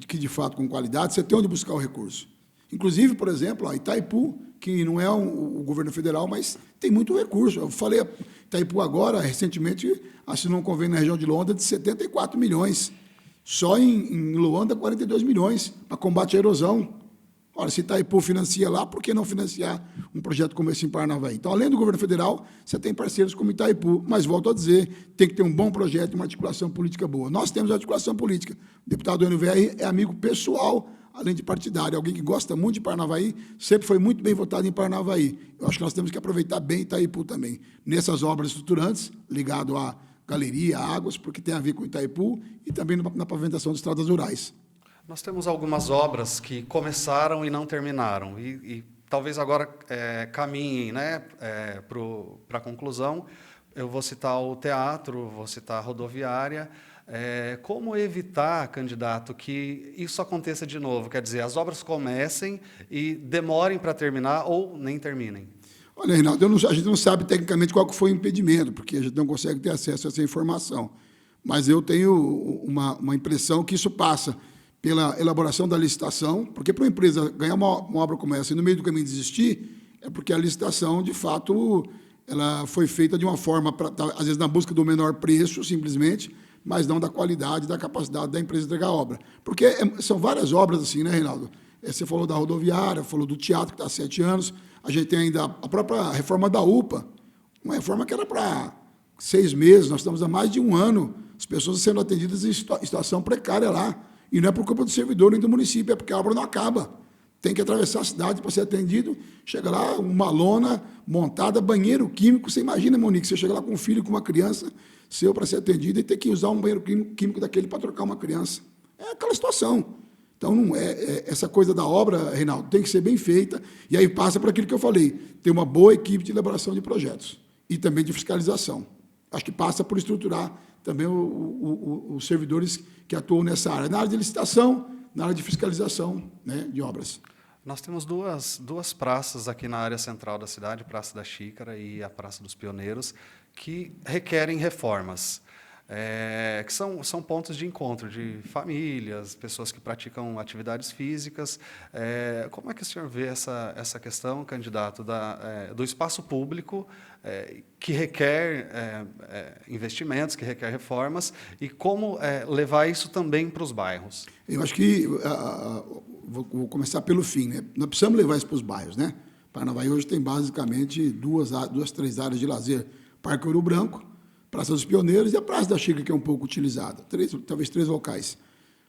que, de fato, com qualidade, você tem onde buscar o recurso. Inclusive, por exemplo, a Itaipu, que não é o governo federal, mas tem muito recurso. Eu falei, Itaipu agora, recentemente, assinou um convênio na região de Luanda de 74 milhões. Só em Luanda, 42 milhões para combate à erosão. Ora, se Itaipu financia lá, por que não financiar um projeto como esse em Paranavaí? Então, além do governo federal, você tem parceiros como Itaipu, mas, volto a dizer, tem que ter um bom projeto e uma articulação política boa. Nós temos articulação política. O deputado NVR é amigo pessoal, além de partidário, alguém que gosta muito de Paranavaí, sempre foi muito bem votado em Paranavaí. Eu acho que nós temos que aproveitar bem Itaipu também, nessas obras estruturantes, ligado à galeria, a águas, porque tem a ver com Itaipu, e também na pavimentação de estradas rurais. Nós temos algumas obras que começaram e não terminaram, e talvez agora caminhem, né, para a conclusão. Eu vou citar o teatro, vou citar a rodoviária. Como evitar, candidato, que isso aconteça de novo? Quer dizer, as obras comecem e demorem para terminar ou nem terminem. Olha, Reinaldo, a gente não sabe tecnicamente qual que foi o impedimento, porque a gente não consegue ter acesso a essa informação. Mas eu tenho uma impressão que isso passa pela elaboração da licitação, porque para uma empresa ganhar uma obra como essa e no meio do caminho desistir, é porque a licitação, de fato, ela foi feita de uma forma, às vezes na busca do menor preço, simplesmente, mas não da qualidade, da capacidade da empresa entregar a obra. Porque são várias obras assim, né, Reinaldo? Você falou da rodoviária, falou do teatro, que está há 7 anos, a gente tem ainda a própria reforma da UPA, uma reforma que era para 6 meses, nós estamos há mais de 1 ano, as pessoas sendo atendidas em situação precária lá, e não é por culpa do servidor nem do município, é porque a obra não acaba. Tem que atravessar a cidade para ser atendido, chega lá, uma lona montada, banheiro químico, você imagina, Monique, você chega lá com um filho, com uma criança, seu para ser atendido, e ter que usar um banheiro químico daquele para trocar uma criança. É aquela situação. Então, não essa coisa da obra, Reinaldo, tem que ser bem feita, e aí passa por aquilo que eu falei, ter uma boa equipe de elaboração de projetos, e também de fiscalização. Acho que passa por estruturar também os servidores que atuam nessa área, na área de licitação, na área de fiscalização, né, de obras. Nós temos duas praças aqui na área central da cidade, Praça da Xícara e a Praça dos Pioneiros, que requerem reformas, que são pontos de encontro de famílias, pessoas que praticam atividades físicas. Como é que o senhor vê essa questão, candidato, do espaço público que requer investimentos, que requer reformas, e como levar isso também para os bairros? Eu acho que, vou começar pelo fim, né? Nós precisamos levar isso para os bairros, né? Paranavaí hoje tem basicamente duas, 3 áreas de lazer: Parque Ouro Branco, Praça dos Pioneiros e a Praça da Xícara, que é um pouco utilizada, talvez 3 locais.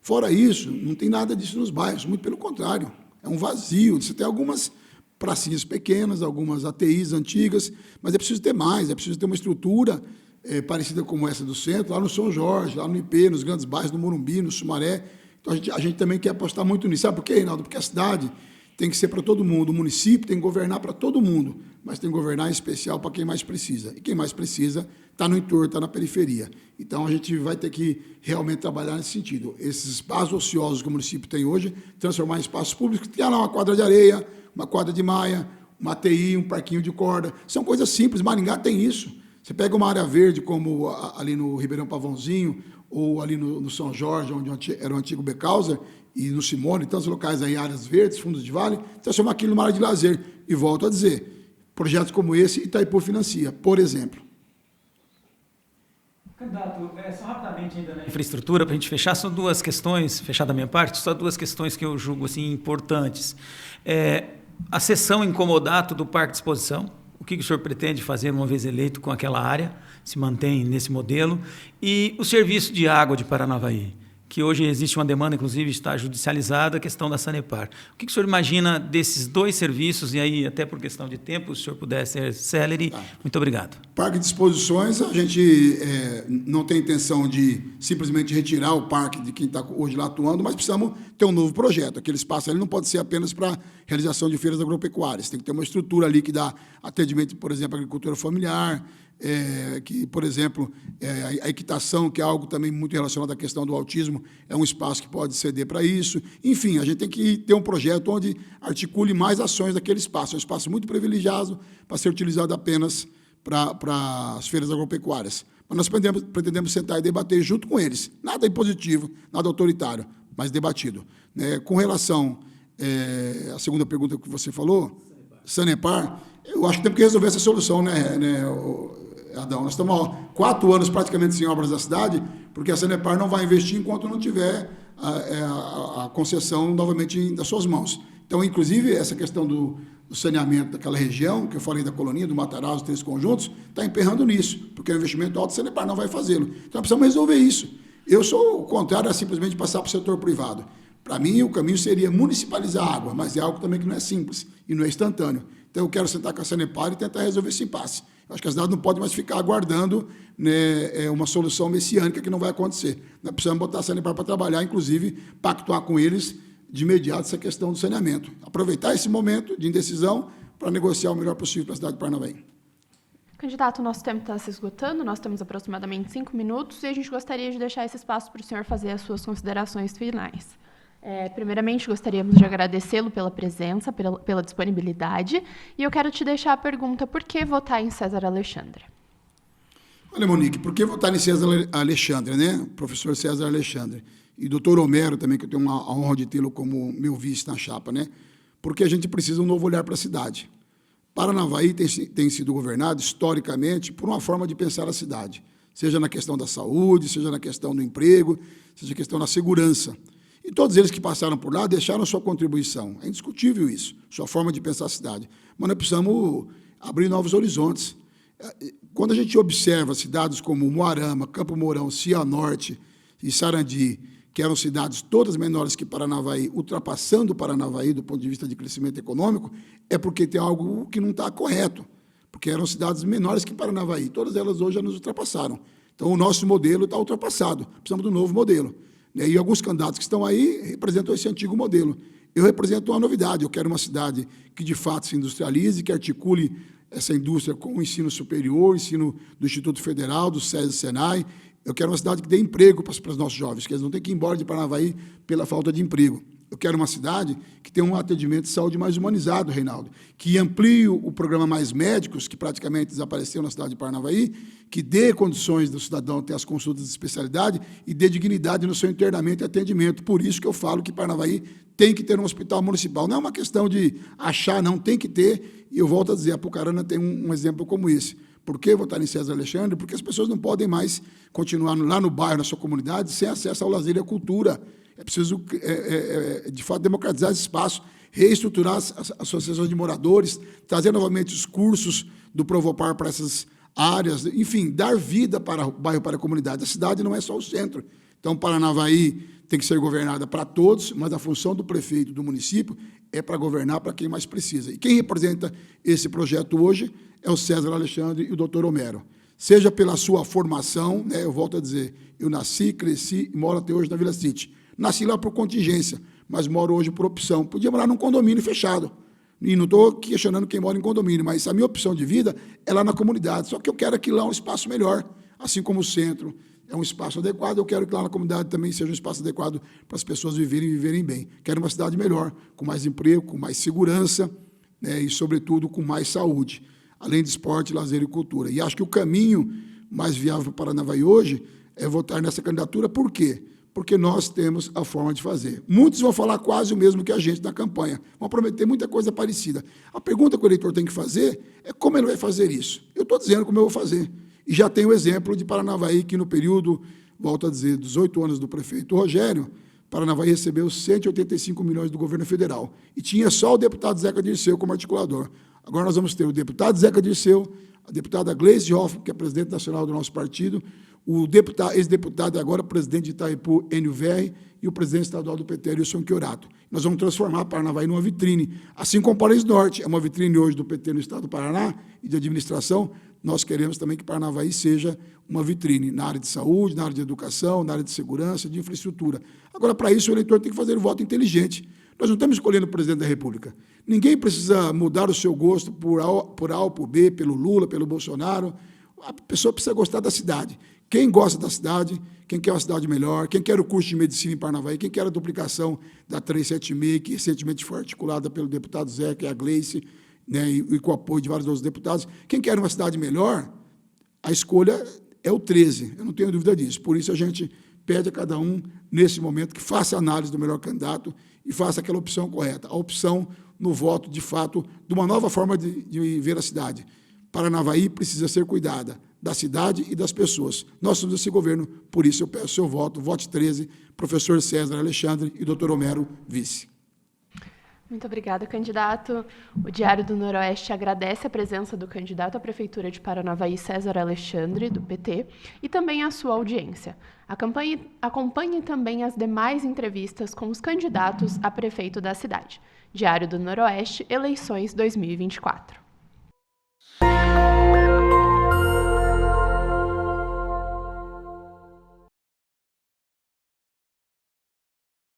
Fora isso, não tem nada disso nos bairros, muito pelo contrário, é um vazio. Você tem algumas pracinhas pequenas, algumas ATIs antigas, mas é preciso ter mais, é preciso ter uma estrutura parecida como essa do centro, lá no São Jorge, lá no IP, nos grandes bairros do Morumbi, no Sumaré. Então, a gente também quer apostar muito nisso. Sabe por quê, Reinaldo? Porque a cidade tem que ser para todo mundo, o município tem que governar para todo mundo, mas tem que governar em especial para quem mais precisa. E quem mais precisa está no entorno, está na periferia. Então, a gente vai ter que realmente trabalhar nesse sentido. Esses espaços ociosos que o município tem hoje, transformar em espaços públicos, tem lá uma quadra de areia, uma quadra de maia, uma ATI, um parquinho de corda. São coisas simples. Maringá tem isso. Você pega uma área verde, como ali no Ribeirão Pavãozinho, ou ali no São Jorge, onde era o antigo Becauser, e no Simone, tantos locais aí, áreas verdes, fundos de vale, transformar aquilo numa área de lazer. E volto a dizer, projetos como esse, Itaipu financia, por exemplo. Candidato, só rapidamente ainda na infraestrutura, para a gente fechar, são 2 questões, fechar da minha parte, só 2 questões que eu julgo assim, importantes. A cessão incomodato do Parque de Exposição, o que o senhor pretende fazer uma vez eleito com aquela área, se mantém nesse modelo, e o serviço de água de Paranavaí. que hoje existe uma demanda, inclusive está judicializada, a questão da Sanepar. O que o senhor imagina desses dois serviços, e aí até por questão de tempo, se o senhor puder ser célere, muito obrigado. Parque de exposições, a gente não tem intenção de simplesmente retirar o parque de quem está hoje lá atuando, mas precisamos ter um novo projeto. Aquele espaço ali não pode ser apenas para realização de feiras agropecuárias, tem que ter uma estrutura ali que dá atendimento, por exemplo, à agricultura familiar, que, por exemplo, a equitação, que é algo também muito relacionado à questão do autismo, é um espaço que pode ceder para isso. Enfim, a gente tem que ter um projeto onde articule mais ações daquele espaço. É um espaço muito privilegiado para ser utilizado apenas para as feiras agropecuárias. Mas nós pretendemos sentar e debater junto com eles. Nada impositivo, nada autoritário, mas debatido. Com relação à segunda pergunta que você falou, Sanepar, eu acho que temos que resolver essa solução, Adão? Nós estamos há 4 anos praticamente sem obras da cidade, porque a Sanepar não vai investir enquanto não tiver a concessão novamente das suas mãos. Então, inclusive, essa questão do saneamento daquela região, que eu falei da Colonia, do Matarazzo, os 3 conjuntos, está emperrando nisso, porque o investimento alto, a Sanepar não vai fazê-lo. Então, nós precisamos resolver isso. Eu sou o contrário a simplesmente passar para o setor privado. Para mim, o caminho seria municipalizar a água, mas é algo também que não é simples e não é instantâneo. Então, eu quero sentar com a Sanepar e tentar resolver esse impasse. Eu acho que a cidade não pode mais ficar aguardando uma solução messiânica que não vai acontecer. Nós precisamos botar a Sanepar para trabalhar, inclusive, pactuar com eles de imediato essa questão do saneamento. Aproveitar esse momento de indecisão para negociar o melhor possível para a cidade de Paranavaí. Candidato, o nosso tempo está se esgotando, nós temos aproximadamente 5 minutos e a gente gostaria de deixar esse espaço para o senhor fazer as suas considerações finais. Primeiramente, gostaríamos de agradecê-lo pela presença, pela disponibilidade, e eu quero te deixar a pergunta: por que votar em César Alexandre? Olha, Monique, por que votar em César Alexandre, Professor César Alexandre. E doutor Homero também, que eu tenho a honra de tê-lo como meu vice na chapa, Porque a gente precisa de um novo olhar para a cidade. Paranavaí tem sido governado, historicamente, por uma forma de pensar a cidade, seja na questão da saúde, seja na questão do emprego, seja na questão da segurança. E todos eles que passaram por lá deixaram sua contribuição. É indiscutível isso, sua forma de pensar a cidade. Mas nós precisamos abrir novos horizontes. Quando a gente observa cidades como Moarama, Campo Mourão, Cianorte e Sarandi, que eram cidades todas menores que Paranavaí, ultrapassando Paranavaí do ponto de vista de crescimento econômico, é porque tem algo que não está correto, porque eram cidades menores que Paranavaí. Todas elas hoje já nos ultrapassaram. Então, o nosso modelo está ultrapassado. Precisamos de um novo modelo. E alguns candidatos que estão aí representam esse antigo modelo. Eu represento uma novidade. Eu quero uma cidade que, de fato, se industrialize, que articule essa indústria com o ensino superior, o ensino do Instituto Federal, do SESI e Senai. Eu quero uma cidade que dê emprego para os nossos jovens, que eles não têm que ir embora de Paranavaí pela falta de emprego. Eu quero uma cidade que tenha um atendimento de saúde mais humanizado, Reinaldo, que amplie o programa Mais Médicos, que praticamente desapareceu na cidade de Paranavaí, que dê condições do cidadão ter as consultas de especialidade e dê dignidade no seu internamento e atendimento. Por isso que eu falo que Paranavaí tem que ter um hospital municipal. Não é uma questão de achar, não, tem que ter. E eu volto a dizer, a Apucarana tem um exemplo como esse. Por que votar em César Alexandre? Porque as pessoas não podem mais continuar lá no bairro, na sua comunidade, sem acesso ao lazer e à cultura. É preciso, de fato, democratizar esse espaço, reestruturar as associações de moradores, trazer novamente os cursos do Provopar para essas áreas, enfim, dar vida para o bairro, para a comunidade. A cidade não é só o centro. Então, Paranavaí tem que ser governada para todos, mas a função do prefeito, do município, é para governar para quem mais precisa. E quem representa esse projeto hoje é o César Alexandre e o doutor Homero. Seja pela sua formação, eu volto a dizer, eu nasci, cresci e moro até hoje na Vila City. Nasci lá por contingência, mas moro hoje por opção. Podia morar num condomínio fechado. E não estou questionando quem mora em condomínio, mas a minha opção de vida é lá na comunidade. Só que eu quero aqui lá um espaço melhor, assim como o centro é um espaço adequado, eu quero que lá na comunidade também seja um espaço adequado para as pessoas viverem bem. Quero uma cidade melhor, com mais emprego, com mais segurança, e, sobretudo, com mais saúde, além de esporte, lazer e cultura. E acho que o caminho mais viável para Paranavaí hoje é votar nessa candidatura. Por quê? Porque nós temos a forma de fazer. Muitos vão falar quase o mesmo que a gente na campanha, vão prometer muita coisa parecida. A pergunta que o eleitor tem que fazer é como ele vai fazer isso. Eu estou dizendo como eu vou fazer. E já tem o exemplo de Paranavaí, que no período, volto a dizer, dos 8 anos do prefeito Rogério, Paranavaí recebeu 185 milhões do governo federal. E tinha só o deputado Zeca Dirceu como articulador. Agora nós vamos ter o deputado Zeca Dirceu, a deputada Gleice Hoffmann, que é presidente nacional do nosso partido, o ex-deputado e agora presidente de Itaipu, Enio Verri, e o presidente estadual do PT, Wilson Chiorato. Nós vamos transformar Paranavaí numa vitrine, assim como Paraíso Norte é uma vitrine hoje do PT no estado do Paraná e de administração. Nós queremos também que Paranavaí seja uma vitrine na área de saúde, na área de educação, na área de segurança, de infraestrutura. Agora, para isso, o eleitor tem que fazer o voto inteligente. Nós não estamos escolhendo o presidente da República. Ninguém precisa mudar o seu gosto por A ou por B, pelo Lula, pelo Bolsonaro. A pessoa precisa gostar da cidade. Quem gosta da cidade, quem quer uma cidade melhor, quem quer o curso de medicina em Paranavaí, quem quer a duplicação da 376, que recentemente foi articulada pelo deputado Zeca e a Gleice, né, e com o apoio de vários outros deputados, quem quer uma cidade melhor, a escolha é o 13, eu não tenho dúvida disso. Por isso a gente pede a cada um, nesse momento, que faça a análise do melhor candidato e faça aquela opção correta, a opção no voto, de fato, de uma nova forma de ver a cidade. Paranavaí precisa ser cuidada da cidade e das pessoas. Nós somos esse governo, por isso eu peço o seu voto, vote 13, professor César Alexandre e doutor Homero, vice. Muito obrigada, candidato. O Diário do Noroeste agradece a presença do candidato à Prefeitura de Paranavaí, César Alexandre, do PT, e também a sua audiência. Acompanhe também as demais entrevistas com os candidatos a prefeito da cidade. Diário do Noroeste, eleições 2024.